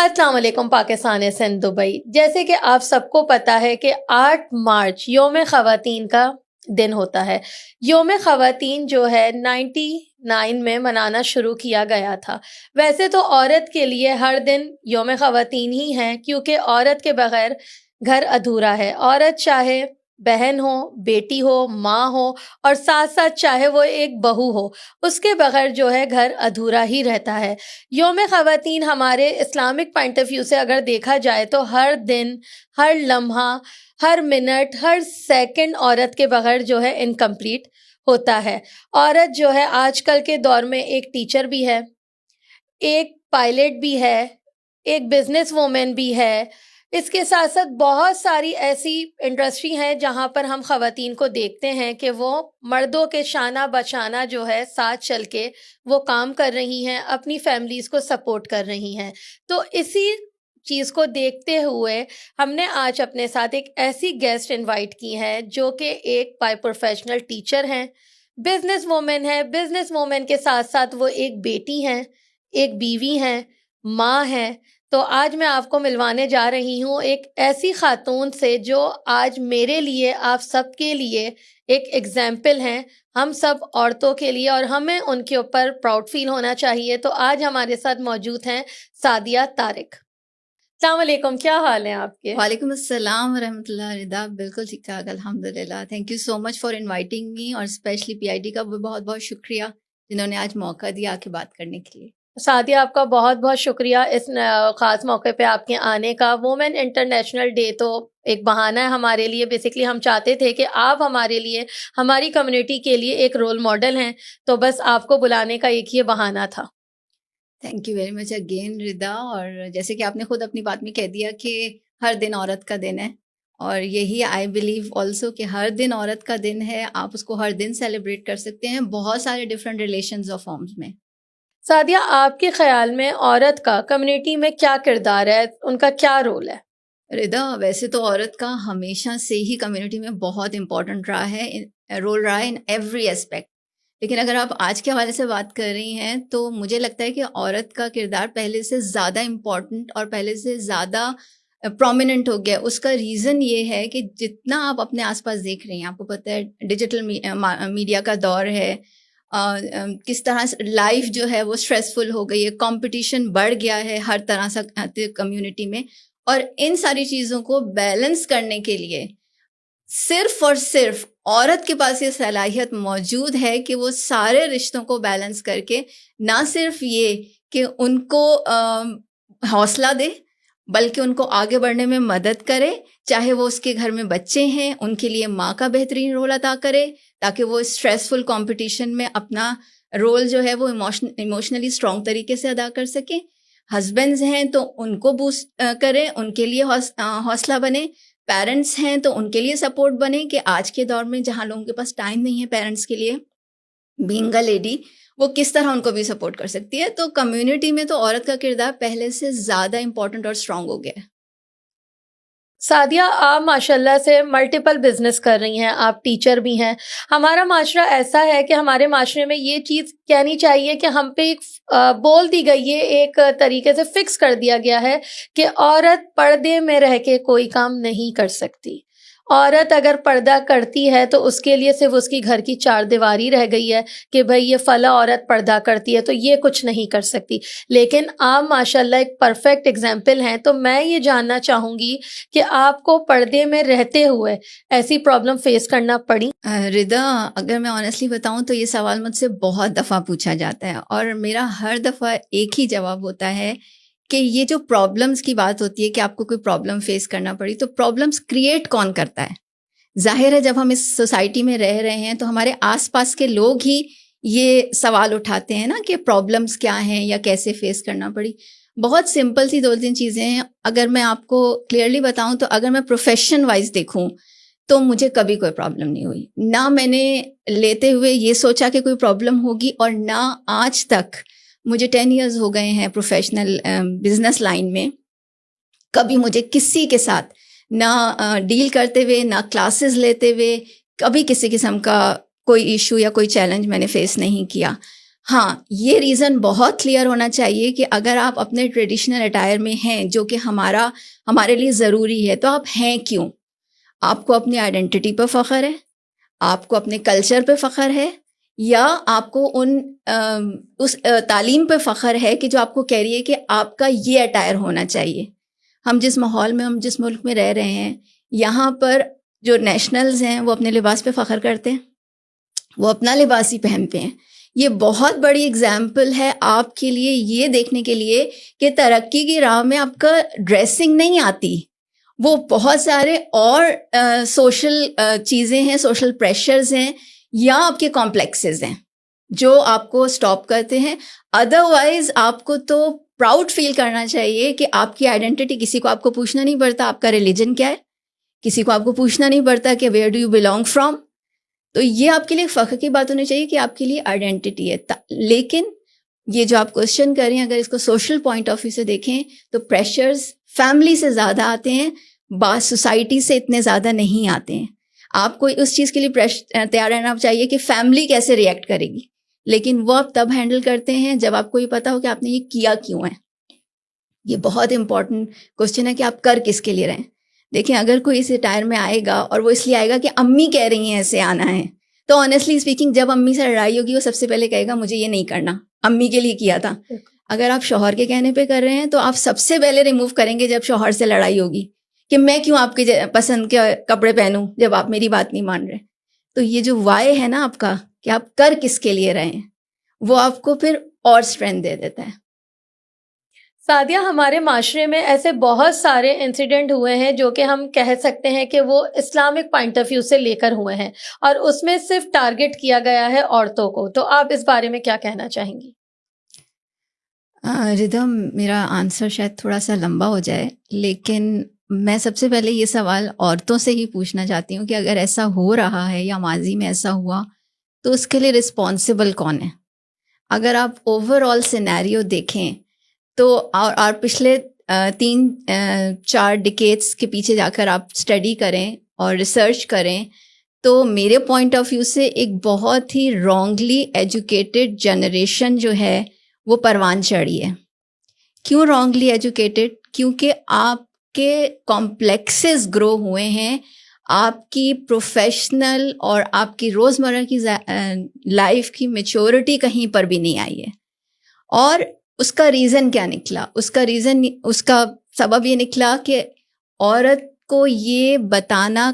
अस्सलाम वालेकुम पाकिस्तान सिंध दुबई। जैसे कि आप सबको पता है कि 8 मार्च योम ख़वातीन का दिन होता है। योम ख़वातीन जो है 99 में मनाना शुरू किया गया था। वैसे तो औरत के लिए हर दिन योम ख़वातीन ही है, क्योंकि औरत के बगैर घर अधूरा है। औरत चाहे बहन हो, बेटी हो, माँ हो और साथ साथ चाहे वो एक बहू हो, उसके बगैर जो है घर अधूरा ही रहता है। योम ख़वातीन हमारे इस्लामिक पॉइंट ऑफ व्यू से अगर देखा जाए तो हर दिन, हर लम्हा, हर मिनट, हर सेकंड औरत के बगैर जो है इनकम्प्लीट होता है। औरत जो है आजकल के दौर में एक टीचर भी है, एक पायलट भी है, एक बिजनेस वूमेन भी है। इसके साथ साथ बहुत सारी ऐसी इंडस्ट्री हैं जहां पर हम ख़वातीन को देखते हैं कि वो मर्दों के शाना बशाना जो है साथ चल के वो काम कर रही हैं, अपनी फैमिलीज को सपोर्ट कर रही हैं। तो इसी चीज़ को देखते हुए हमने आज अपने साथ एक ऐसी गेस्ट इनवाइट की है जो कि एक बाय प्रोफेशनल टीचर हैं, बिजनेस वूमेन है। बिजनेस वूमेन के साथ साथ वो एक बेटी हैं, एक बीवी हैं, माँ हैं। तो आज मैं आपको मिलवाने जा रही हूँ एक ऐसी खातून से जो आज मेरे लिए, आप सबके लिए एक एग्जाम्पल हैं, हम सब औरतों के लिए, और हमें उनके ऊपर प्राउड फील होना चाहिए। तो आज हमारे साथ मौजूद हैं सादिया तारिक। अस्सलाम वालेकुम, क्या हाल है आपके? वालेकुम अस्सलाम वरहमतुल्लाह। रिदा बिल्कुल ठीक ठाक अल्हम्दुलिल्लाह। Thank you so much for inviting me, और स्पेशली पीआईडी का भी बहुत बहुत शुक्रिया जिन्होंने आज मौका दिया आके बात करने के लिए। सादिया, आपका बहुत बहुत शुक्रिया इस ख़ास मौके पे आपके आने का। वुमेन इंटरनेशनल डे तो एक बहाना है हमारे लिए। बेसिकली हम चाहते थे कि आप हमारे लिए, हमारी कम्युनिटी के लिए एक रोल मॉडल हैं, तो बस आपको बुलाने का एक ये बहाना था। Thank you very much again Rida. और जैसे कि आपने खुद अपनी बात में कह दिया कि हर दिन औरत का दिन है, और यही आई बिलीव ऑल्सो कि हर दिन औरत का दिन है। आप उसको हर दिन सेलिब्रेट कर सकते हैं बहुत सारे डिफरेंट रिलेशंस और फॉर्म्स में। सादिया, आपके ख्याल में औरत का कम्युनिटी में क्या किरदार है, उनका क्या रोल है? रिदा, वैसे तो औरत का हमेशा से ही कम्युनिटी में बहुत इंपॉर्टेंट रहा है, रोल रहा है इन एवरी एस्पेक्ट। लेकिन अगर आप आज के हवाले से बात कर रही हैं तो मुझे लगता है कि औरत का किरदार पहले से ज़्यादा इम्पॉर्टेंट और पहले से ज़्यादा प्रोमिनेंट हो गया। उसका रीज़न ये है कि जितना आप अपने आसपास देख रही हैं, आपको पता है डिजिटल मीडिया का दौर है। किस तरह से लाइफ जो है वो स्ट्रेसफुल हो गई है, कंपटीशन बढ़ गया है हर तरह से कम्युनिटी में। और इन सारी चीज़ों को बैलेंस करने के लिए सिर्फ और सिर्फ औरत के पास ये सलाहियत मौजूद है कि वो सारे रिश्तों को बैलेंस करके ना सिर्फ ये कि उनको हौसला दे, बल्कि उनको आगे बढ़ने में मदद करे। चाहे वो उसके घर में बच्चे हैं, उनके लिए माँ का बेहतरीन रोल अदा करे, ताकि वो स्ट्रेसफुल कंपटीशन में अपना रोल जो है वो इमोशनली स्ट्रॉन्ग तरीके से अदा कर सके। हस्बैंड्स हैं तो उनको बूस्ट करें, उनके लिए हौसला बने। पेरेंट्स हैं तो उनके लिए सपोर्ट बने कि आज के दौर में जहाँ लोगों के पास टाइम नहीं है पेरेंट्स के लिए, बीइंग अ लेडी, वो किस तरह उनको भी सपोर्ट कर सकती है। तो कम्युनिटी में तो औरत का किरदार पहले से ज़्यादा इंपॉर्टेंट और स्ट्रांग हो गया है। सादिया, आप माशाल्लाह से मल्टीपल बिजनेस कर रही हैं, आप टीचर भी हैं। हमारा माशरा ऐसा है कि हमारे माशरे में ये चीज़ कहनी चाहिए कि हम पे एक बोल दी गई है, एक तरीके से फिक्स कर दिया गया है कि औरत पर्दे में रह के कोई काम नहीं कर सकती। औरत अगर पर्दा करती है तो उसके लिए सिर्फ उसकी घर की चार दीवारी रह गई है कि भाई ये फला औरत पर्दा करती है तो ये कुछ नहीं कर सकती। लेकिन आप माशाल्लाह एक परफेक्ट एग्जाम्पल हैं। तो मैं ये जानना चाहूँगी कि आपको पर्दे में रहते हुए ऐसी प्रॉब्लम फेस करना पड़ी? रिदा, अगर मैं ऑनेस्टली बताऊं तो ये सवाल मुझसे बहुत दफ़ा पूछा जाता है, और मेरा हर दफ़ा एक ही जवाब होता है कि ये जो प्रॉब्लम्स की बात होती है कि आपको कोई प्रॉब्लम फेस करना पड़ी, तो प्रॉब्लम्स क्रिएट कौन करता है? जाहिर है जब हम इस सोसाइटी में रह रहे हैं तो हमारे आसपास के लोग ही ये सवाल उठाते हैं ना कि प्रॉब्लम्स क्या हैं या कैसे फेस करना पड़ी। बहुत सिंपल सी दो तीन चीज़ें हैं। अगर मैं आपको क्लियरली बताऊं तो अगर मैं प्रोफेशन वाइज देखूं तो मुझे कभी कोई प्रॉब्लम नहीं हुई। ना मैंने लेते हुए ये सोचा कि कोई प्रॉब्लम होगी, और ना आज तक, मुझे 10 इयर्स हो गए हैं प्रोफेशनल बिजनेस लाइन में, कभी मुझे किसी के साथ ना डील करते हुए, ना क्लासेस लेते हुए, कभी किसी किस्म का कोई इशू या कोई चैलेंज मैंने फेस नहीं किया। हाँ, ये रीज़न बहुत क्लियर होना चाहिए कि अगर आप अपने ट्रेडिशनल अटायर में हैं जो कि हमारे लिए ज़रूरी है, तो आप हैं क्यों? आपको अपनी आइडेंटिटी पर फ़ख्र है, आपको अपने कल्चर पे फ़ख्र है, या आपको उस तालीम पे फ़ख्र है कि जो आपको कह रही है कि आपका ये अटायर होना चाहिए। हम जिस माहौल में, हम जिस मुल्क में रह रहे हैं, यहाँ पर जो नेशनल्स हैं वो अपने लिबास पे फ़ख्र करते हैं, वो अपना लिबास ही पहनते हैं। ये बहुत बड़ी एग्जाम्पल है आपके लिए ये देखने के लिए कि तरक्की की राह में आपका ड्रेसिंग नहीं आती, वो बहुत सारे और सोशल चीज़ें हैं, सोशल प्रेशर्स हैं, या आपके कॉम्प्लेक्सेस हैं जो आपको स्टॉप करते हैं। अदरवाइज आपको तो प्राउड फील करना चाहिए कि आपकी आइडेंटिटी, किसी को आपको पूछना नहीं पड़ता आपका रिलीजन क्या है, किसी को आपको पूछना नहीं पड़ता कि where do you belong from. तो ये आपके लिए फ़ख्र की बात होनी चाहिए कि आपके लिए आइडेंटिटी है। लेकिन ये जो आप क्वेश्चन कर रहे हैं, अगर इसको सोशल पॉइंट ऑफ व्यू से देखें तो प्रेशर्स फैमिली से ज़्यादा आते हैं, बात सोसाइटी से इतने ज़्यादा नहीं आते हैं। आपको उस चीज़ के लिए तैयार रहना चाहिए कि फैमिली कैसे रिएक्ट करेगी, लेकिन वो आप तब हैंडल करते हैं जब आपको ये पता हो कि आपने ये किया क्यों है। ये बहुत इंपॉर्टेंट क्वेश्चन है कि आप कर किसके लिए रहे हैं। देखिए, अगर कोई इस अटायर में आएगा और वो इसलिए आएगा कि अम्मी कह रही हैं ऐसे आना है, तो ऑनेस्टली स्पीकिंग जब अम्मी से लड़ाई होगी वो सबसे पहले कहेगा मुझे ये नहीं करना, अम्मी के लिए किया था। अगर आप शौहर के कहने पे कर रहे हैं तो आप सबसे पहले रिमूव करेंगे जब शौहर से लड़ाई होगी कि मैं क्यों आपके पसंद के कपड़े पहनूं जब आप मेरी बात नहीं मान रहे। तो ये जो वाई है ना आपका कि आप कर किसके लिए रहे हैं, वो आपको फिर और स्ट्रेंथ दे देता है। सादिया, हमारे माशरे में ऐसे बहुत सारे इंसिडेंट हुए हैं जो कि हम कह सकते हैं कि वो इस्लामिक पॉइंट ऑफ व्यू से लेकर हुए हैं और उसमें सिर्फ टारगेट किया गया है औरतों को। तो आप इस बारे में क्या कहना चाहेंगी? रिदम, मेरा आंसर शायद थोड़ा सा लंबा हो जाए, लेकिन मैं सबसे पहले ये सवाल औरतों से ही पूछना चाहती हूँ कि अगर ऐसा हो रहा है या माजी में ऐसा हुआ तो उसके लिए रिस्पॉन्सिबल कौन है। अगर आप ओवरऑल सिनेरियो देखें तो और पिछले 3-4 डिकेड्स के पीछे जाकर आप स्टडी करें और रिसर्च करें, तो मेरे पॉइंट ऑफ व्यू से एक बहुत ही रॉन्गली एजुकेटेड जनरेशन जो है वो परवान चढ़ी है। क्यों रॉन्गली एजुकेटेड? क्योंकि आपके कॉम्प्लेक्सेस ग्रो हुए हैं, आपकी प्रोफेशनल और आपकी रोज़मर्रा की लाइफ की मैच्योरिटी कहीं पर भी नहीं आई है। और उसका रीज़न क्या निकला? उसका सबब ये निकला कि औरत को ये बताना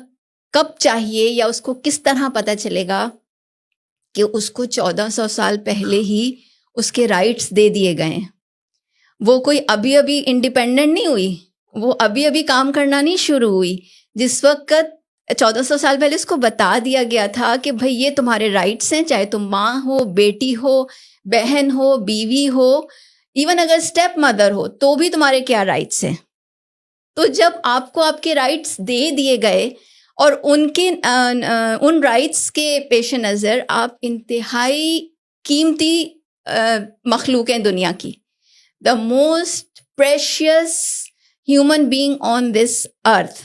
कब चाहिए या उसको किस तरह पता चलेगा कि उसको 1400 साल पहले ही उसके राइट्स दे दिए गए हैं। वो कोई अभी अभी इंडिपेंडेंट नहीं हुई, वो अभी अभी काम करना नहीं शुरू हुई। जिस वक्त 1400 साल पहले उसको बता दिया गया था कि भाई ये तुम्हारे राइट्स हैं, चाहे तुम माँ हो, बेटी हो, बहन हो, बीवी हो, इवन अगर स्टेप मदर हो तो भी तुम्हारे क्या राइट्स हैं। तो जब आपको आपके राइट्स दे दिए गए और उन राइट्स के पेश नज़र आप इंतहाई कीमती मखलूक हैं दुनिया की, the most precious human being on this earth,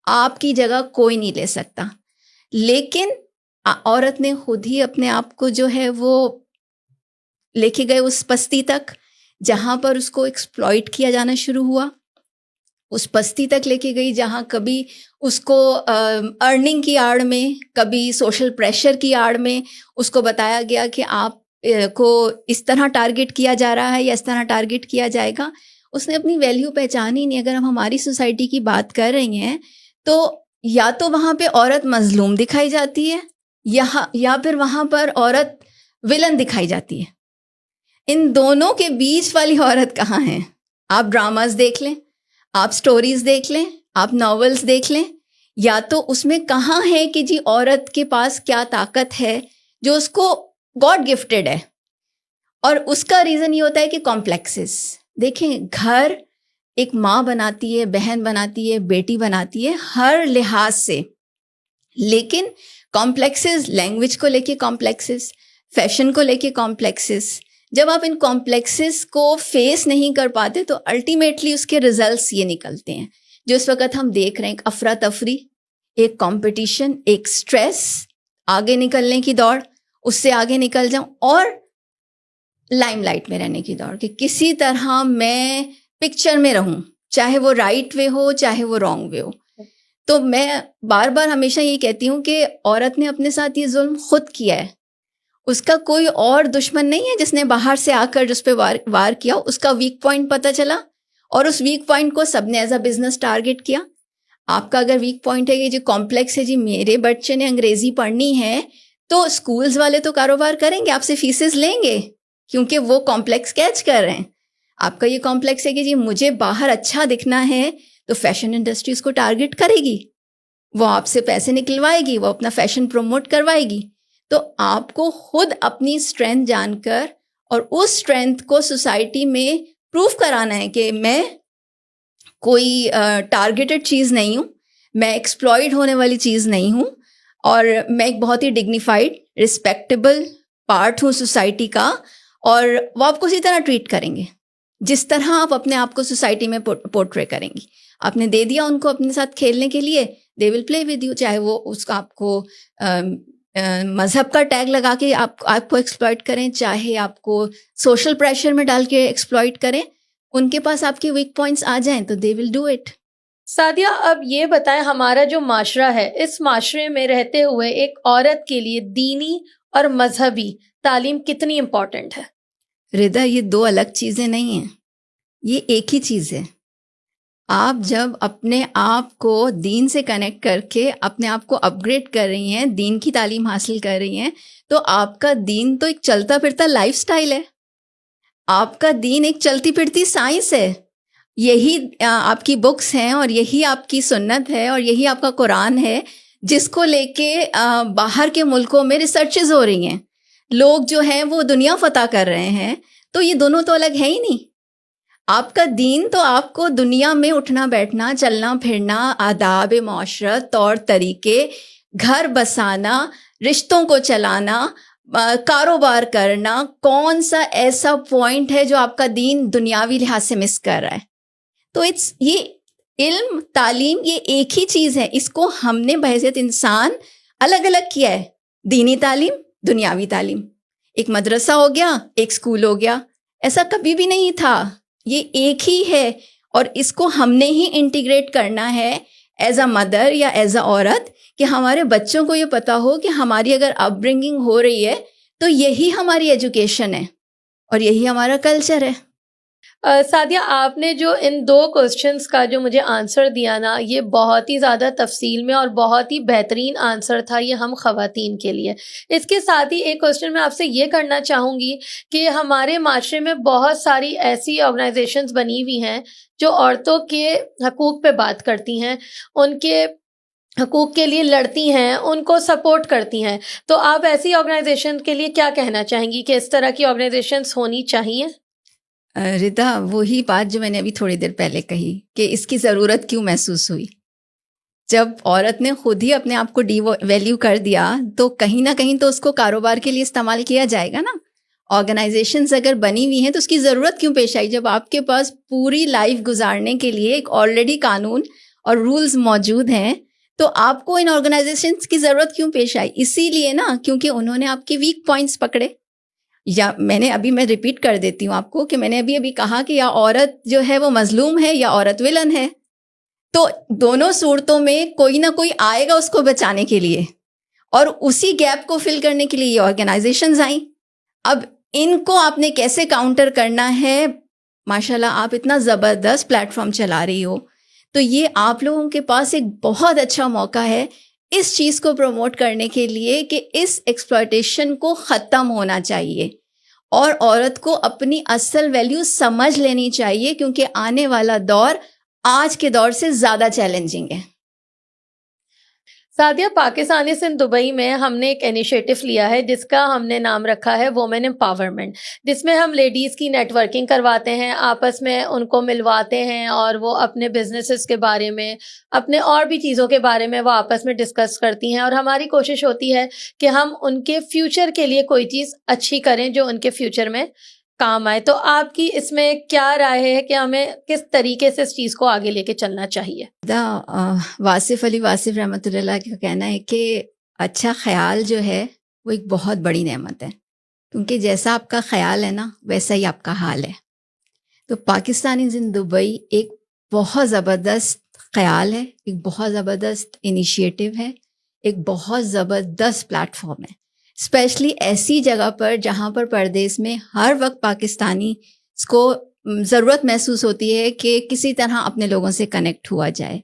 आपकी जगह कोई नहीं ले सकता। लेकिन औरत ने खुद ही अपने आप को जो है वो लेके गए उस पस्ती तक जहाँ पर उसको एक्सप्लॉइट किया जाना शुरू हुआ, उस पस्ती तक लेके गई जहाँ कभी उसको अर्निंग की आड़ में, कभी सोशल प्रेशर की आड़ में उसको बताया गया कि आप को इस तरह टारगेट किया जा रहा है या इस तरह टारगेट किया जाएगा। उसने अपनी वैल्यू पहचानी नहीं। अगर हम हमारी सोसाइटी की बात कर रही हैं तो या तो वहाँ पे औरत मजलूम दिखाई जाती है या फिर वहाँ पर औरत विलन दिखाई जाती है। इन दोनों के बीच वाली औरत कहाँ है? आप ड्रामास देख लें, आप स्टोरीज देख लें, आप नॉवेल्स देख लें, या तो उसमें कहाँ है कि जी औरत के पास क्या ताकत है जो उसको गॉड गिफ्टेड है। और उसका रीज़न ये होता है कि कॉम्प्लेक्सेस। देखें, घर एक माँ बनाती है, बहन बनाती है, बेटी बनाती है हर लिहाज से, लेकिन कॉम्प्लेक्सेस, लैंग्वेज को लेके कॉम्प्लेक्सेस, फैशन को लेके कॉम्प्लेक्सेस, जब आप इन कॉम्प्लेक्सेस को फेस नहीं कर पाते तो अल्टीमेटली उसके रिजल्ट्स ये निकलते हैं जो इस वक्त हम देख रहे हैं। एक अफरा तफरी, एक कंपटीशन, एक स्ट्रेस, आगे निकलने की दौड़, उससे आगे निकल जाऊं, और लाइमलाइट में रहने की दौड़, कि किसी तरह मैं पिक्चर में रहूं, चाहे वो राइट वे हो चाहे वो रॉन्ग वे हो। तो मैं बार बार हमेशा ये कहती हूँ कि औरत ने अपने साथ ये जुल्म खुद किया है, उसका कोई और दुश्मन नहीं है जिसने बाहर से आकर जिस पे वार किया। उसका वीक पॉइंट पता चला और उस वीक पॉइंट को सबने एज अ बिजनेस टारगेट किया। आपका अगर वीक पॉइंट है कि जी कॉम्प्लेक्स है, जी मेरे बच्चे ने अंग्रेजी पढ़नी है, तो स्कूल्स वाले तो कारोबार करेंगे, आपसे फीसेस लेंगे, क्योंकि वो कॉम्प्लेक्स कैच कर रहे हैं। आपका ये कॉम्प्लेक्स है कि जी मुझे बाहर अच्छा दिखना है, तो फैशन इंडस्ट्री उसको टारगेट करेगी, वो आपसे पैसे निकलवाएगी, वो अपना फैशन प्रमोट करवाएगी। तो आपको खुद अपनी स्ट्रेंथ जानकर और उस स्ट्रेंथ को सोसाइटी में प्रूव कराना है कि मैं कोई टारगेटेड चीज़ नहीं हूँ, मैं एक्सप्लॉइड होने वाली चीज़ नहीं हूँ, और मैं एक बहुत ही डिग्निफाइड रिस्पेक्टेबल पार्ट हूँ सोसाइटी का, और वो आपको उसी तरह ट्रीट करेंगे जिस तरह आप अपने आप को सोसाइटी में पोर्ट्रे करेंगी। आपने दे दिया उनको अपने साथ खेलने के लिए, they will play with you, चाहे वो उसका आपको मज़हब का टैग लगा के आपको एक्सप्लॉइट करें, चाहे आपको सोशल प्रेशर में डाल के एक्सप्लॉइट करें, उनके पास आपके वीक पॉइंट्स आ जाएं तो they will do it. Sadia, अब ये बताएं, हमारा जो माशरा है, इस माशरे में रहते हुए एक औरत के लिए दीनी और मजहबी तालीम कितनी इम्पोर्टेंट है? रिदा, ये दो अलग चीज़ें नहीं हैं, ये एक ही चीज़ है। आप जब अपने आप को दीन से कनेक्ट करके अपने आप को अपग्रेड कर रही हैं, दीन की तालीम हासिल कर रही हैं, तो आपका दीन तो एक चलता फिरता लाइफस्टाइल है, आपका दीन एक चलती फिरती साइंस है। यही आपकी बुक्स हैं और यही आपकी सुन्नत है और यही आपका कुरान है, जिसको लेके बाहर के मुल्कों में रिसर्चेज हो रही हैं, लोग जो हैं वो दुनिया फतह कर रहे हैं। तो ये दोनों तो अलग है ही नहीं। आपका दीन तो आपको दुनिया में उठना बैठना, चलना फिरना, आदाब माशरत, तौर तरीके, घर बसाना, रिश्तों को चलाना, कारोबार करना, कौन सा ऐसा पॉइंट है जो आपका दीन दुनियावी लिहाज से मिस कर रहा है? तो ये इल्म तालीम ये एक ही चीज़ है, इसको हमने बहैसियत इंसान अलग अलग किया है। दीनी तालीम, दुनियावी तालीम, एक मदरसा हो गया, एक स्कूल हो गया, ऐसा कभी भी नहीं था, ये एक ही है। और इसको हमने ही इंटीग्रेट करना है एज अ मदर या एज अ औरत, कि हमारे बच्चों को ये पता हो कि हमारी अगर अपब्रिंगिंग हो रही है तो यही हमारी एजुकेशन है और यही हमारा कल्चर है। सादिया, आपने जो इन दो क्वेश्चंस का जो मुझे आंसर दिया ना, ये बहुत ही ज़्यादा तफसील में और बहुत ही बेहतरीन आंसर था ये हम ख़वातीन के लिए। इसके साथ ही एक क्वेश्चन मैं आपसे ये करना चाहूँगी कि हमारे माशरे में बहुत सारी ऐसी ऑर्गेनाइजेशंस बनी हुई हैं जो औरतों के हकूक़ पे बात करती हैं, उनके हकूक़ के लिए लड़ती हैं, उनको सपोर्ट करती हैं। तो आप ऐसी ऑर्गेनाइजेशन के लिए क्या कहना चाहेंगी कि इस तरह की ऑर्गेनाइजेशंस होनी चाहिए? रिदा, वही बात जो मैंने अभी थोड़ी देर पहले कही कि इसकी ज़रूरत क्यों महसूस हुई। जब औरत ने खुद ही अपने आप को वैल्यू कर दिया, तो कहीं ना कहीं तो उसको कारोबार के लिए इस्तेमाल किया जाएगा ना। ऑर्गेनाइजेशंस अगर बनी हुई हैं तो उसकी ज़रूरत क्यों पेश आई? जब आपके पास पूरी लाइफ गुजारने के लिए एक ऑलरेडी कानून और रूल्स मौजूद हैं, तो आपको इन ऑर्गेनाइजेशंस की ज़रूरत क्यों पेश आई? इसीलिए ना, क्योंकि उन्होंने आपके वीक पॉइंट्स पकड़े। या मैं रिपीट कर देती हूँ आपको कि मैंने अभी कहा कि या औरत जो है वो मजलूम है या औरत विलन है। तो दोनों सूरतों में कोई ना कोई आएगा उसको बचाने के लिए, और उसी गैप को फिल करने के लिए ये ऑर्गेनाइजेशंस आई। अब इनको आपने कैसे काउंटर करना है? माशाल्लाह आप इतना ज़बरदस्त प्लेटफॉर्म चला रही हो, तो ये आप लोगों के पास एक बहुत अच्छा मौका है इस चीज़ को प्रमोट करने के लिए कि इस एक्सप्लॉयटेशन को ख़त्म होना चाहिए और औरत को अपनी असल वैल्यू समझ लेनी चाहिए, क्योंकि आने वाला दौर आज के दौर से ज़्यादा चैलेंजिंग है। सादिया, पाकिस्तानी सिंध दुबई में हमने एक इनिशिएटिव लिया है जिसका हमने नाम रखा है वुमेन एम्पावरमेंट, जिसमें हम लेडीज़ की नेटवर्किंग करवाते हैं, आपस में उनको मिलवाते हैं और वो अपने बिजनेसेस के बारे में, अपने और भी चीज़ों के बारे में वो आपस में डिस्कस करती हैं। और हमारी कोशिश होती है कि हम उनके फ्यूचर के लिए कोई चीज़ अच्छी करें जो उनके फ्यूचर में काम आए। तो आपकी इसमें क्या राय है कि हमें किस तरीके से इस चीज़ को आगे लेके चलना चाहिए? वासिफ अली वासिफ रहमतुल्लाह का कहना है कि अच्छा ख्याल जो है वो एक बहुत बड़ी नेमत है। क्योंकि जैसा आपका ख्याल है ना वैसा ही आपका हाल है। तो पाकिस्तानीज़ इन दुबई एक बहुत ज़बरदस्त ख्याल है, एक बहुत ज़बरदस्त इनिशिएटिव है, एक बहुत ज़बरदस्त प्लेटफॉर्म है, स्पेशली ऐसी जगह पर जहाँ पर परदेश में हर वक्त पाकिस्तानी को ज़रूरत महसूस होती है कि किसी तरह अपने लोगों से कनेक्ट हुआ जाए।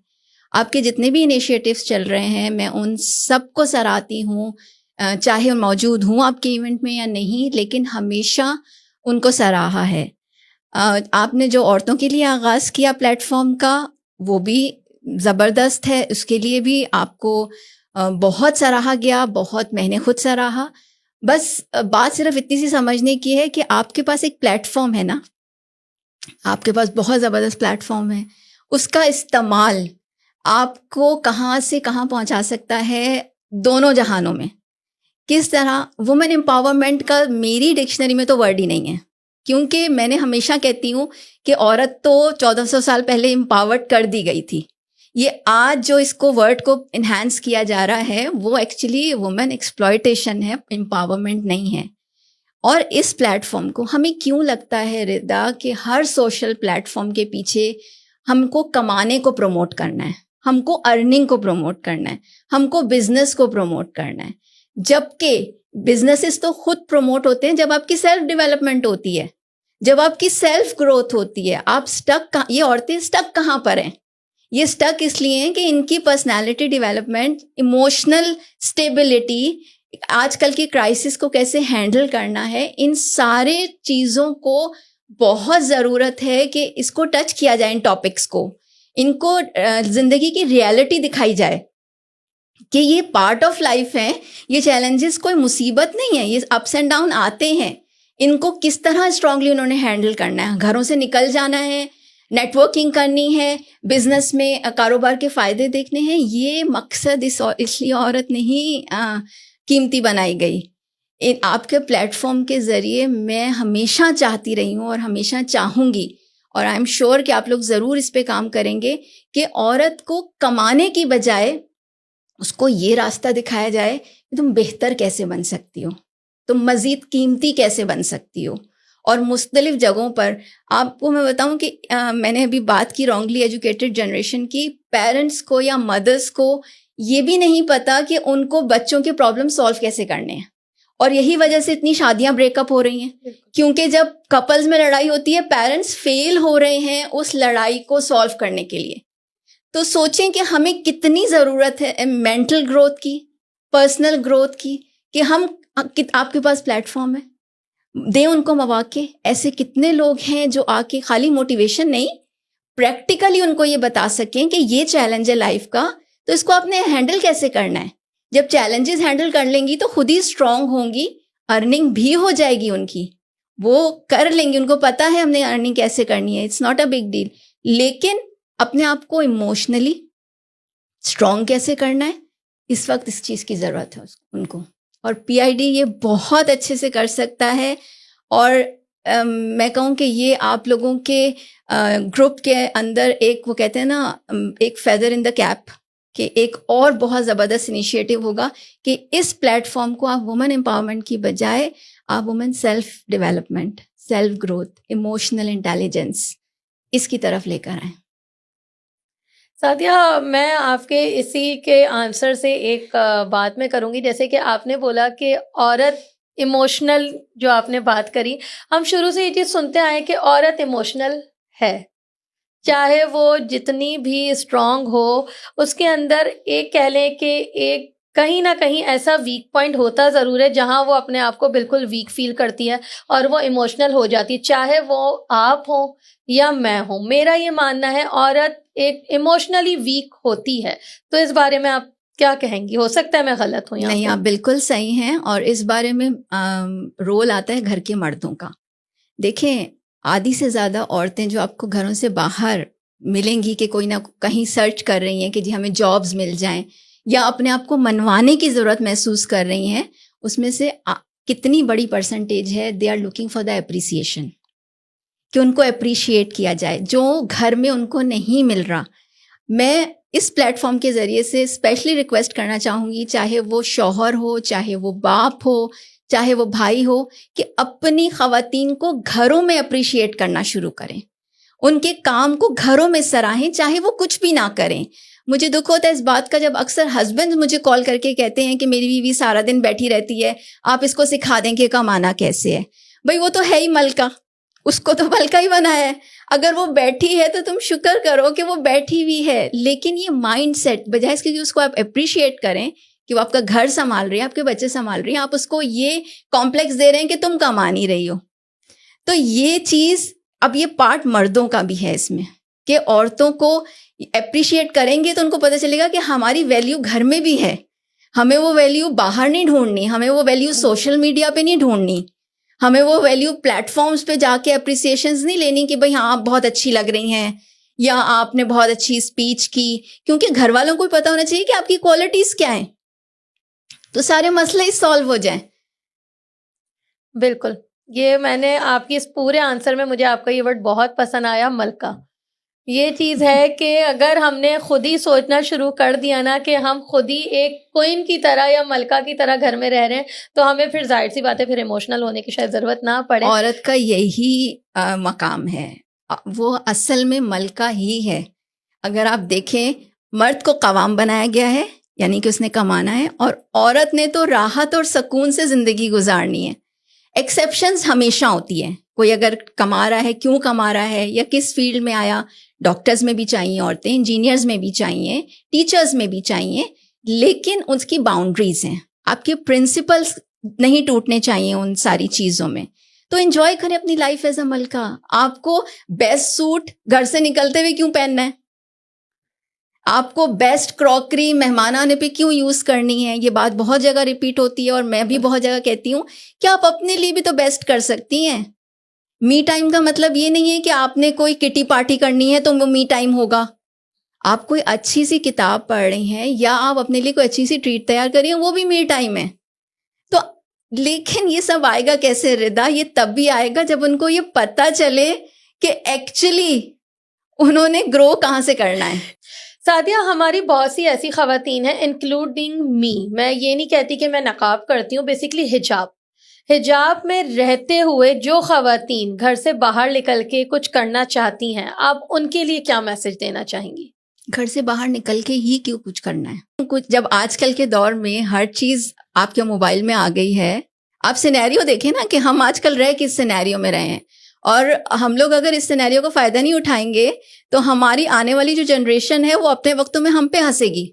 आपके जितने भी इनिशिएटिव्स चल रहे हैं मैं उन सबको सराहती हूँ, चाहे मौजूद हूँ आपके इवेंट में या नहीं, लेकिन हमेशा उनको सराहा है। आपने जो औरतों के लिए आगाज़ किया प्लेटफॉर्म का वो भी ज़बरदस्त है, उसके लिए भी आपको बहुत सराहा गया, बहुत मैंने खुद सराहा। बस बात सिर्फ इतनी सी समझने की है कि आपके पास एक प्लेटफॉर्म है ना, आपके पास बहुत ज़बरदस्त प्लेटफॉर्म है, उसका इस्तेमाल आपको कहाँ से कहाँ पहुँचा सकता है दोनों जहानों में। किस तरह वुमेन एम्पावरमेंट का मेरी डिक्शनरी में तो वर्ड ही नहीं है, क्योंकि मैंने हमेशा कहती हूँ कि औरत तो 1400 साल पहले एम्पावर्ड कर दी गई थी। ये आज जो इसको वर्ड को इन्हांस किया जा रहा है वो एक्चुअली वुमेन एक्सप्लॉयटेशन है, एम्पावरमेंट नहीं है। और इस प्लेटफॉर्म को हमें क्यों लगता है रिदा कि हर सोशल प्लेटफॉर्म के पीछे हमको कमाने को प्रमोट करना है, हमको अर्निंग को प्रमोट करना है, हमको बिजनेस को प्रमोट करना है, जबकि बिजनेसेस तो खुद प्रमोट होते हैं जब आपकी सेल्फ डेवलपमेंट होती है, जब आपकी सेल्फ ग्रोथ होती है। आप स्टक, ये औरतें स्टक कहाँ पर हैं? ये स्टक इसलिए हैं कि इनकी पर्सनालिटी डेवलपमेंट, इमोशनल स्टेबिलिटी, आजकल की क्राइसिस को कैसे हैंडल करना है, इन सारे चीज़ों को बहुत ज़रूरत है कि इसको टच किया जाए, इन टॉपिक्स को, इनको ज़िंदगी की रियलिटी दिखाई जाए कि ये पार्ट ऑफ लाइफ है, ये चैलेंजेस कोई मुसीबत नहीं है, ये अप्स एंड डाउन आते हैं, इनको किस तरह स्ट्रांगली उन्होंने हैंडल करना है। घरों से निकल जाना है, नेटवर्किंग करनी है, बिजनेस में कारोबार के फ़ायदे देखने हैं, ये मकसद इसलिए औरत नहीं कीमती बनाई गई। आपके प्लेटफॉर्म के ज़रिए मैं हमेशा चाहती रही हूँ और हमेशा चाहूँगी, और आई एम श्योर कि आप लोग ज़रूर इस पे काम करेंगे कि औरत को कमाने की बजाय उसको ये रास्ता दिखाया जाए कि तुम बेहतर कैसे बन सकती हो, तुम मज़ीद कीमती कैसे बन सकती हो। और मुख्तलिफ जगहों पर आपको मैं बताऊं कि मैंने अभी बात की रॉन्गली एजुकेटेड जनरेशन की, पेरेंट्स को या मदर्स को ये भी नहीं पता कि उनको बच्चों के प्रॉब्लम सॉल्व कैसे करने हैं, और यही वजह से इतनी शादियां ब्रेकअप हो रही हैं, क्योंकि जब कपल्स में लड़ाई होती है पेरेंट्स फेल हो रहे हैं उस लड़ाई को सॉल्व करने के लिए। तो सोचें कि हमें कितनी ज़रूरत है मेंटल ग्रोथ की, पर्सनल ग्रोथ की, कि हम आपके पास प्लेटफॉर्म है, दें उनको मौके। ऐसे कितने लोग हैं जो आके खाली मोटिवेशन नहीं, प्रैक्टिकली उनको ये बता सकें कि ये चैलेंज है लाइफ का, तो इसको आपने हैंडल कैसे करना है। जब चैलेंजेस हैंडल कर लेंगी तो खुद ही स्ट्रांग होंगी, अर्निंग भी हो जाएगी उनकी, वो कर लेंगी, उनको पता है हमने अर्निंग कैसे करनी है, it's not a big deal. लेकिन अपने आप को इमोशनली स्ट्रांग कैसे करना है, इस वक्त इस चीज़ की ज़रूरत है उनको, और पीआईडी ये बहुत अच्छे से कर सकता है। और मैं कहूँ कि ये आप लोगों के ग्रुप के अंदर एक, वो कहते हैं ना, एक फेदर इन द कैप, कि एक और बहुत ज़बरदस्त इनिशिएटिव होगा कि इस प्लेटफॉर्म को आप वुमेन एम्पावरमेंट की बजाय आप women self development, self growth, emotional intelligence, इसकी तरफ लेकर आएँ। सादिया, मैं आपके इसी के आंसर से एक बात मैं करूँगी, जैसे कि आपने बोला कि औरत इमोशनल, जो आपने बात करी, हम शुरू से ये चीज़ सुनते आए कि औरत इमोशनल है, चाहे वो जितनी भी स्ट्रांग हो, उसके अंदर एक कह लें कि एक कहीं ना कहीं ऐसा वीक पॉइंट होता ज़रूर है जहां वो अपने आप को बिल्कुल वीक फील करती है और वो इमोशनल हो जाती है, चाहे वो आप हो या मैं हूँ। मेरा ये मानना है औरत एक इमोशनली वीक होती है। तो इस बारे में आप क्या कहेंगी? हो सकता है मैं गलत हूँ यहाँ नहीं, पे। आप बिल्कुल सही हैं, और इस बारे में रोल आता है घर के मर्दों का। देखें, आधी से ज़्यादा औरतें जो आपको घरों से बाहर मिलेंगी कि कोई ना कहीं सर्च कर रही हैं कि जी हमें जॉब्स मिल जाएं, या अपने आप को मनवाने की ज़रूरत महसूस कर रही हैं, उसमें से कितनी बड़ी परसेंटेज है they are looking for the appreciation, कि उनको अप्रिशिएट किया जाए जो घर में उनको नहीं मिल रहा। मैं इस प्लेटफॉर्म के ज़रिए से स्पेशली रिक्वेस्ट करना चाहूँगी, चाहे वो शौहर हो, चाहे वो बाप हो, चाहे वो भाई हो, कि अपनी खवातीन को घरों में अप्रिशिएट करना शुरू करें, उनके काम को घरों में सराहें, चाहे वो कुछ भी ना करें। मुझे दुख होता है इस बात का जब अक्सर हस्बैंड मुझे कॉल करके कहते हैं कि मेरी बीवी सारा दिन बैठी रहती है, आप इसको सिखा दें कि कमाना कैसे है। भाई वो तो है ही मलका, उसको तो मलका ही बनाया है। अगर वो बैठी है तो तुम शुक्र करो कि वो बैठी हुई है, लेकिन ये माइंड सेट बजाय इसके कि उसको आप अप्रिशिएट करें कि वो आपका घर संभाल रही है, आपके बच्चे संभाल रही हैं, आप उसको ये कॉम्प्लेक्स दे रहे हैं कि तुम कमा नहीं रही हो। तो ये चीज़, अब ये पार्ट मर्दों का भी है इसमें, कि औरतों को अप्रिशिएट करेंगे तो उनको पता चलेगा कि हमारी वैल्यू घर में भी है। हमें वो वैल्यू बाहर नहीं ढूंढनी, हमें वो वैल्यू सोशल मीडिया पे नहीं ढूंढनी, हमें वो वैल्यू प्लेटफॉर्म्स पे जाके अप्रिसिएशंस नहीं लेनी कि भाई हाँ आप बहुत अच्छी लग रही हैं या आपने बहुत अच्छी स्पीच की, क्योंकि घर वालों को भी पता होना चाहिए कि आपकी क्वालिटीज क्या हैं, तो सारे मसले ही सॉल्व हो जाएं। बिल्कुल, ये मैंने आपकी इस पूरे आंसर में मुझे आपका ये वर्ड बहुत पसंद आया, मलका। ये चीज़ है कि अगर हमने खुद ही सोचना शुरू कर दिया ना कि हम खुद ही एक क्वीन की तरह या मलका की तरह घर में रह रहे हैं, तो हमें फिर जाहिर सी बात है फिर इमोशनल होने की शायद ज़रूरत ना पड़े। औरत का यही मकाम है, वो असल में मलका ही है। अगर आप देखें, मर्द को कवाम बनाया गया है, यानी कि उसने कमाना है, और औरत ने तो राहत और सुकून से ज़िंदगी गुजारनी है। एक्सेप्शंस हमेशा होती है, कोई अगर कमा रहा है, क्यों कमा रहा है या किस फील्ड में आया, डॉक्टर्स में भी चाहिए औरतें, इंजीनियर्स में भी चाहिए, टीचर्स में भी चाहिए, लेकिन उसकी बाउंड्रीज हैं। आपके प्रिंसिपल्स नहीं टूटने चाहिए उन सारी चीज़ों में। तो एंजॉय करें अपनी लाइफ एज अ मलका। आपको बेस्ट सूट घर से निकलते हुए क्यों पहनना है, आपको बेस्ट क्रॉकरी मेहमान आने पे क्यों यूज़ करनी है। ये बात बहुत जगह रिपीट होती है और मैं भी बहुत जगह कहती हूँ कि आप अपने लिए भी तो बेस्ट कर सकती हैं। मी टाइम का मतलब ये नहीं है कि आपने कोई किटी पार्टी करनी है तो वो मी टाइम होगा। आप कोई अच्छी सी किताब पढ़ रही हैं या आप अपने लिए कोई अच्छी सी ट्रीट तैयार कर रही हैं, वो भी मी टाइम है। तो लेकिन ये सब आएगा कैसे रिदा, ये तब भी आएगा जब उनको ये पता चले कि एक्चुअली उन्होंने ग्रो कहाँ से करना है। सादिया, हमारी बहुत सी ऐसी खवातीन हैं, इंक्लूडिंग मी, मैं ये नहीं कहती कि मैं नकाब करती हूँ, बेसिकली हिजाब में रहते हुए जो खवातीन घर से बाहर निकल के कुछ करना चाहती हैं, आप उनके लिए क्या मैसेज देना चाहेंगी? घर से बाहर निकल के ही क्यों कुछ करना है, कुछ जब आजकल के दौर में हर चीज़ आपके मोबाइल में आ गई है। आप सिनेरियो देखें ना कि हम आजकल रह किस सिनेरियो में रहे हैं, और हम लोग अगर इस सिनेरियो का फ़ायदा नहीं उठाएंगे तो हमारी आने वाली जो जनरेशन है वो अपने वक्तों में हम पे हंसेगी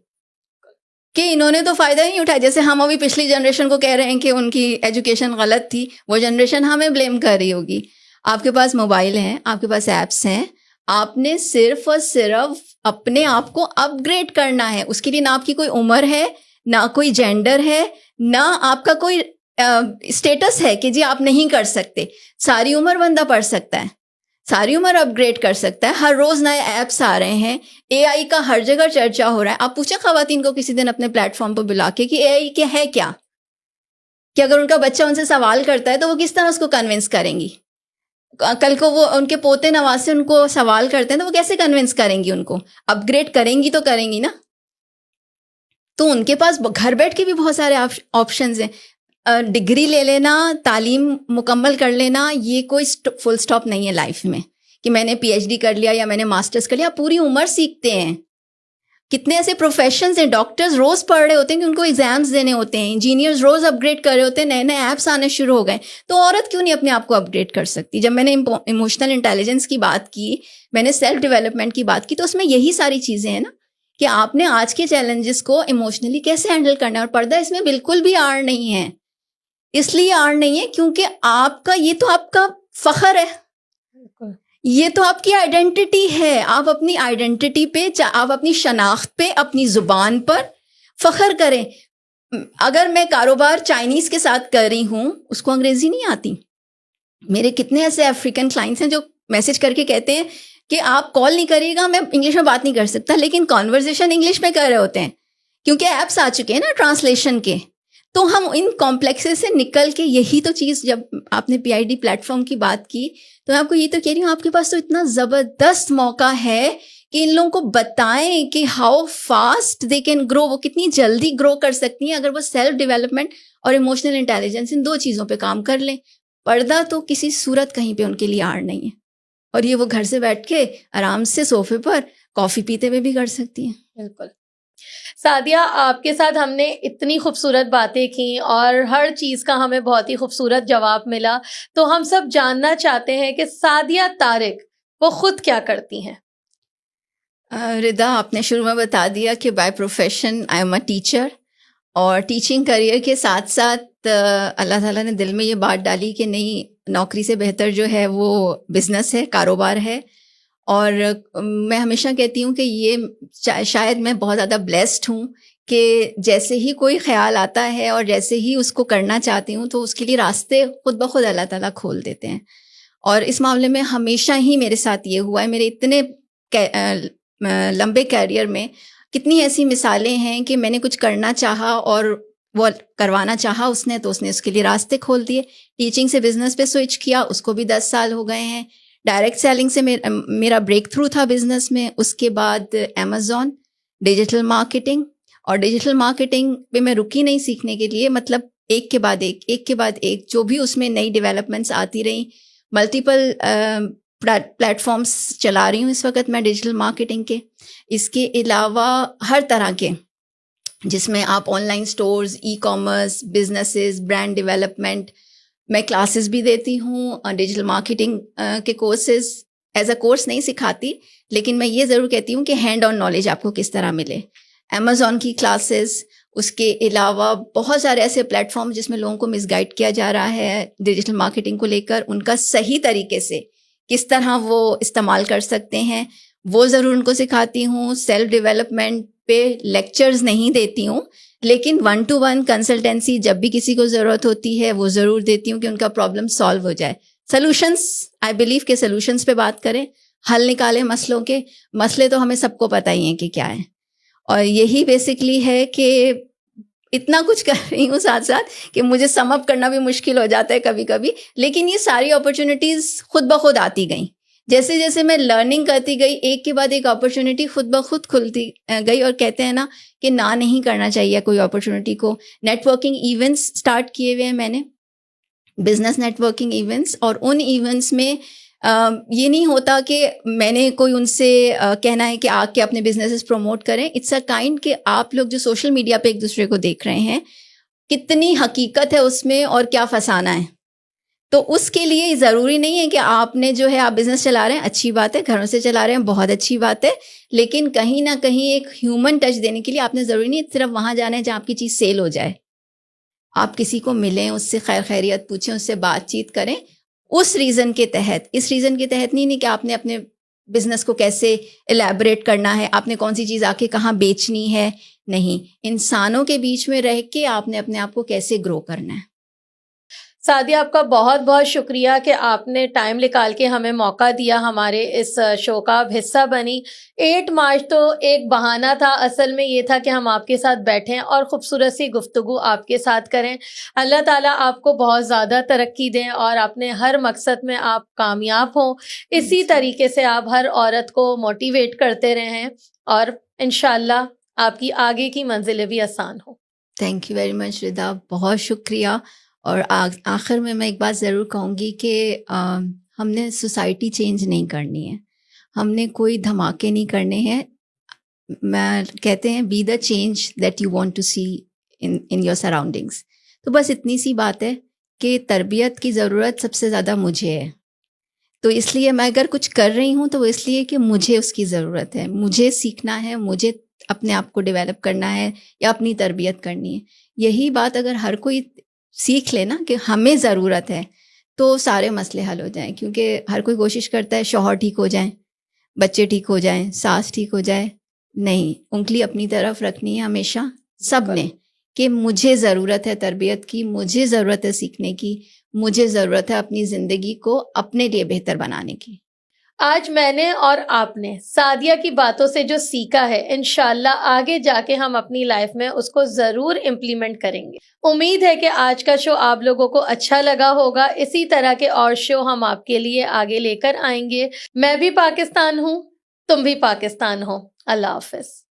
कि इन्होंने तो फ़ायदा ही नहीं उठाया। जैसे हम अभी पिछली जनरेशन को कह रहे हैं कि उनकी एजुकेशन गलत थी, वो जनरेशन हमें ब्लेम कर रही होगी। आपके पास मोबाइल हैं, आपके पास ऐप्स हैं, आपने सिर्फ और सिर्फ अपने आप को अपग्रेड करना है। उसके लिए ना आपकी कोई उम्र है, ना कोई जेंडर है, ना आपका कोई स्टेटस है कि जी आप नहीं कर सकते। सारी उम्र बंदा पढ़ सकता है, सारी उम्र अपग्रेड कर सकता है। हर रोज़ नए ऐप्स आ रहे हैं, एआई का हर जगह चर्चा हो रहा है। आप पूछें खवातीन को किसी दिन अपने प्लेटफॉर्म पर बुला के कि एआई क्या है, क्या कि अगर उनका बच्चा उनसे सवाल करता है तो वो किस तरह उसको कन्विंस करेंगी। कल को वो उनके पोते नवासे उनको सवाल करते हैं तो वो कैसे कन्विंस करेंगी, उनको अपग्रेड करेंगी तो करेंगी ना। तो उनके पास घर बैठ के भी बहुत सारे ऑप्शंस हैं। डिग्री ले लेना, तालीम मुकम्मल कर लेना, ये कोई फुल स्टॉप नहीं है लाइफ में कि मैंने पीएचडी कर लिया या मैंने मास्टर्स कर लिया। पूरी उम्र सीखते हैं। कितने ऐसे प्रोफेशंस हैं, डॉक्टर्स रोज़ पढ़ रहे होते हैं कि उनको एग्जाम्स देने होते हैं, इंजीनियर्स रोज़ अपग्रेड कर रहे होते हैं, नए नए ऐप्स आने शुरू हो गए। तो औरत क्यों नहीं अपने आप को अपग्रेड कर सकती। जब मैंने इमोशनल इंटेलिजेंस की बात की, मैंने सेल्फ डेवलपमेंट की बात की, तो उसमें यही सारी चीज़ें हैं ना कि आपने आज के चैलेंजेस को इमोशनली कैसे हैंडल करना है। और पर्दा इसमें बिल्कुल भी आड़ नहीं है, इसलिए आड़ नहीं है क्योंकि आपका ये तो आपका फख्र है, ये तो आपकी आइडेंटिटी है। आप अपनी आइडेंटिटी पे, आप अपनी शनाख्त पे, अपनी ज़ुबान पर फ़ख्र करें। अगर मैं कारोबार चाइनीज़ के साथ कर रही हूँ, उसको अंग्रेज़ी नहीं आती। मेरे कितने ऐसे अफ्रीकन क्लाइंट्स हैं जो मैसेज करके कहते हैं कि आप कॉल नहीं करिएगा, मैं इंग्लिश में बात नहीं कर सकता, लेकिन कॉन्वर्जेशन इंग्लिश में कर रहे होते हैं क्योंकि ऐप्स आ चुके हैं ना ट्रांसलेशन के। तो हम इन कॉम्प्लेक्सेस से निकल के, यही तो चीज़, जब आपने पीआईडी प्लेटफॉर्म की बात की तो मैं आपको ये तो कह रही हूँ, आपके पास तो इतना ज़बरदस्त मौका है कि इन लोगों को बताएं कि how fast they can grow, वो कितनी जल्दी ग्रो कर सकती हैं अगर वो सेल्फ डेवलपमेंट और इमोशनल इंटेलिजेंस इन 2 चीज़ों पे काम कर लें। पर्दा तो किसी सूरत कहीं पे उनके लिए आड़ नहीं है, और ये वो घर से बैठ के आराम से सोफे पर कॉफ़ी पीते हुए भी कर सकती हैं। बिल्कुल। सादिया, आपके साथ हमने इतनी खूबसूरत बातें की और हर चीज़ का हमें बहुत ही खूबसूरत जवाब मिला, तो हम सब जानना चाहते हैं कि सादिया तारिक वो खुद क्या करती हैं? रिदा, आपने शुरू में बता दिया कि by profession I am a teacher, और टीचिंग करियर के साथ साथ अल्लाह ताला ने दिल में ये बात डाली कि नहीं, नौकरी से बेहतर जो है वो बिजनेस है, कारोबार है। और मैं हमेशा कहती हूँ कि ये शायद मैं बहुत ज़्यादा ब्लेस्ड हूँ कि जैसे ही कोई ख्याल आता है और जैसे ही उसको करना चाहती हूँ तो उसके लिए रास्ते खुद ब खुद अल्लाह ताला खोल देते हैं। और इस मामले में हमेशा ही मेरे साथ ये हुआ है। मेरे इतने लंबे कैरियर में कितनी ऐसी मिसालें हैं कि मैंने कुछ करना चाहा और वो करवाना चाहा उसने, तो उसने उसके लिए रास्ते खोल दिए। टीचिंग से बिजनेस पे स्विच किया, उसको भी 10 साल हो गए हैं। डायरेक्ट सेलिंग से मेरा ब्रेक थ्रू था बिजनेस में। उसके बाद अमेज़ॉन, डिजिटल मार्केटिंग, और डिजिटल मार्केटिंग पे मैं रुकी नहीं सीखने के लिए, मतलब एक के बाद एक जो भी उसमें नई डेवलपमेंट्स आती रही। मल्टीपल प्लेटफॉर्म्स चला रही हूँ इस वक्त मैं डिजिटल मार्केटिंग के। इसके अलावा हर तरह के, जिसमें आप online stores, e commerce, businesses, brand development, मैं क्लासेस भी देती हूँ। डिजिटल मार्केटिंग के कोर्सेज एज अ कोर्स नहीं सिखाती, लेकिन मैं ये ज़रूर कहती हूँ कि हैंड ऑन नॉलेज आपको किस तरह मिले। अमेज़ॉन की क्लासेस, उसके अलावा बहुत सारे ऐसे प्लेटफॉर्म जिसमें लोगों को मिसगाइड किया जा रहा है डिजिटल मार्केटिंग को लेकर, उनका सही तरीके से किस तरह वो इस्तेमाल कर सकते हैं वो ज़रूर उनको सिखाती हूँ। सेल्फ डेवलपमेंट पे लेक्चर्स नहीं देती हूँ, लेकिन 1-to-1 कंसल्टेंसी जब भी किसी को ज़रूरत होती है वो ज़रूर देती हूँ कि उनका प्रॉब्लम सॉल्व हो जाए। सॉल्यूशंस, आई बिलीव के सॉल्यूशंस पे बात करें, हल निकालें मसलों के। मसले तो हमें सबको पता ही हैं कि क्या है, और यही बेसिकली है कि इतना कुछ कर रही हूँ साथ साथ कि मुझे सम अप करना भी मुश्किल हो जाता है कभी कभी। लेकिन ये सारी अपॉर्चुनिटीज़ खुद ब खुद आती गई। जैसे जैसे मैं लर्निंग करती गई, एक के बाद एक अपॉर्चुनिटी खुद ब खुद खुलती गई। और कहते हैं ना कि ना नहीं करना चाहिए कोई अपॉर्चुनिटी को। नेटवर्किंग इवेंट्स स्टार्ट किए हुए हैं मैंने, बिजनेस नेटवर्किंग इवेंट्स, और उन इवेंट्स में ये नहीं होता कि मैंने कोई उनसे कहना है कि आके अपने बिजनेसेस प्रमोट करें। इट्स अ काइंड कि आप लोग जो सोशल मीडिया पे एक दूसरे को देख रहे हैं, कितनी हकीकत है उसमें और क्या फसाना है। तो उसके लिए ज़रूरी नहीं है कि आपने जो है, आप बिजनेस चला रहे हैं, अच्छी बात है, घरों से चला रहे हैं, बहुत अच्छी बात है, लेकिन कहीं ना कहीं एक ह्यूमन टच देने के लिए आपने ज़रूरी नहीं सिर्फ वहाँ जाना है जहाँ आपकी चीज़ सेल हो जाए। आप किसी को मिलें, उससे खैर खैरियत पूछें, उससे बातचीत करें उस रीज़न के तहत। इस रीज़न के तहत नहीं कि आपने अपने बिजनेस को कैसे एलैबोरेट करना है, आपने कौन सी चीज़ आके कहाँ बेचनी है। नहीं, इंसानों के बीच में रह के आपने अपने आप को कैसे ग्रो करना है। सादिया, आपका बहुत बहुत शुक्रिया कि आपने टाइम निकाल के हमें मौका दिया, हमारे इस शो का आप हिस्सा बनी। 8 मार्च तो एक बहाना था, असल में ये था कि हम आपके साथ बैठें और ख़ूबसूरत सी गुफ्तगू आपके साथ करें। अल्लाह ताला आपको बहुत ज़्यादा तरक्की दें और अपने हर मकसद में आप कामयाब हों। इसी तरीके से आप हर औरत को मोटिवेट करते रहें और इंशाल्लाह आपकी आगे की मंजिलें भी आसान हो। थैंक यू वेरी मच रिदा, बहुत शुक्रिया। और आखिर में मैं एक बात ज़रूर कहूँगी कि हमने सोसाइटी चेंज नहीं करनी है, हमने कोई धमाके नहीं करने हैं। मैं कहते हैं be the change that you want to see in your surroundings. तो बस इतनी सी बात है कि तरबियत की ज़रूरत सबसे ज़्यादा मुझे है। तो इसलिए मैं अगर कुछ कर रही हूँ तो वो इसलिए कि मुझे उसकी ज़रूरत है, मुझे सीखना है, मुझे अपने आप को डेवलप करना है या अपनी तरबियत करनी है। यही बात अगर हर कोई सीख लेना कि हमें ज़रूरत है, तो सारे मसले हल हो जाएं। क्योंकि हर कोई कोशिश करता है शौहर ठीक हो जाएं, बच्चे ठीक हो जाएं, सास ठीक हो जाए। नहीं, उंगली अपनी तरफ रखनी है हमेशा सब ने कि मुझे ज़रूरत है तरबियत की, मुझे ज़रूरत है सीखने की, मुझे ज़रूरत है अपनी ज़िंदगी को अपने लिए बेहतर बनाने की। आज मैंने और आपने सादिया की बातों से जो सीखा है, इंशाल्लाह आगे जाके हम अपनी लाइफ में उसको ज़रूर इम्प्लीमेंट करेंगे। उम्मीद है कि आज का शो आप लोगों को अच्छा लगा होगा। इसी तरह के और शो हम आपके लिए आगे लेकर आएंगे। मैं भी पाकिस्तान हूँ, तुम भी पाकिस्तान हो। अल्लाह हाफिज।